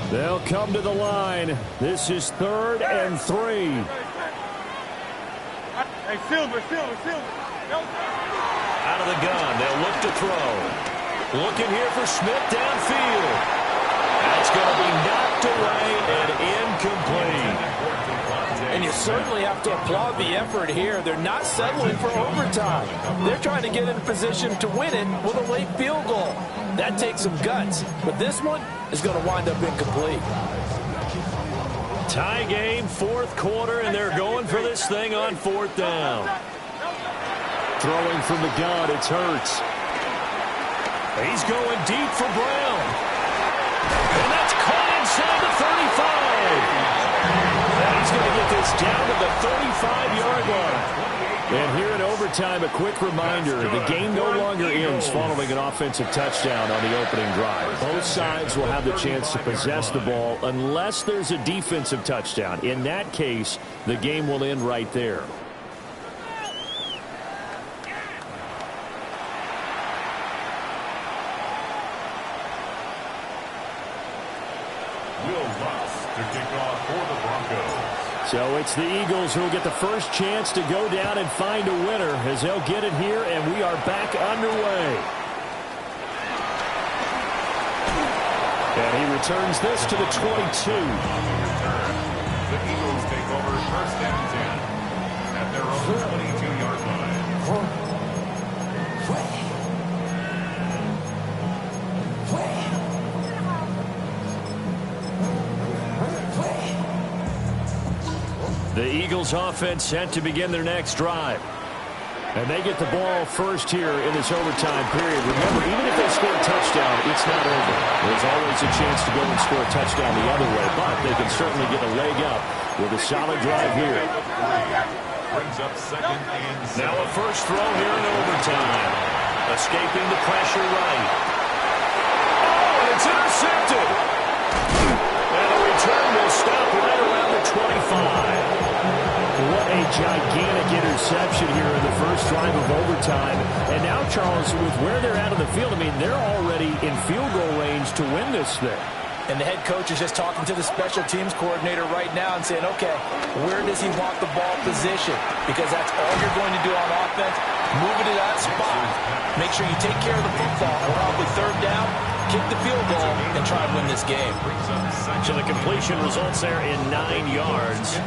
They'll come to the line. This is 3rd and 3. Hey, Silver. Out of the gun, they'll look to throw. Looking here for Smith downfield. That's going to be knocked away and incomplete. And And you certainly have to applaud the effort here. They're not settling for overtime. They're trying to get in a position to win it with a late field goal. That takes some guts, but this one is going to wind up incomplete. Tie game, fourth quarter, and they're going for this thing on fourth down. Throwing from the gun, it's Hurts. He's going deep for Brown. And that's caught inside the 35. And he's going to get this down to the 35-yard line. And here in overtime, a quick reminder, the game no longer ends following an offensive touchdown on the opening drive. Both sides will have the chance to possess the ball unless there's a defensive touchdown. In that case, the game will end right there. Will Lutz to kick off for the Broncos. So it's the Eagles who will get the first chance to go down and find a winner as they'll get it here, and we are back underway. And he returns this to the 22. The Eagles take over first and 10 at their own 22-yard line. The Eagles offense set to begin their next drive. And they get the ball first here in this overtime period. Remember, even if they score a touchdown, it's not over. There's always a chance to go and score a touchdown the other way, but they can certainly get a leg up with a solid drive here. Brings up second and 7. Now a first throw here in overtime. Escaping the pressure right. Oh, and it's intercepted. And the return will stop right around the 25. What a gigantic interception here in the first drive of overtime. And now, Charles, with where they're at on the field, I mean, they're already in field goal range to win this thing. And the head coach is just talking to the special teams coordinator right now and saying, okay, where does he want the ball positioned? Because that's all you're going to do on offense. Move it to that spot. Make sure you take care of the football. Probably third down, kick the field goal, and try and win this game. So the completion results there in 9 yards.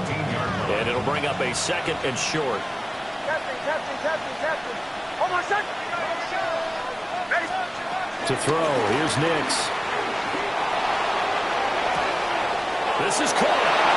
And it'll bring up a second and short. Captain. Hold on, second. Ready? To throw, here's Nix. This is caught.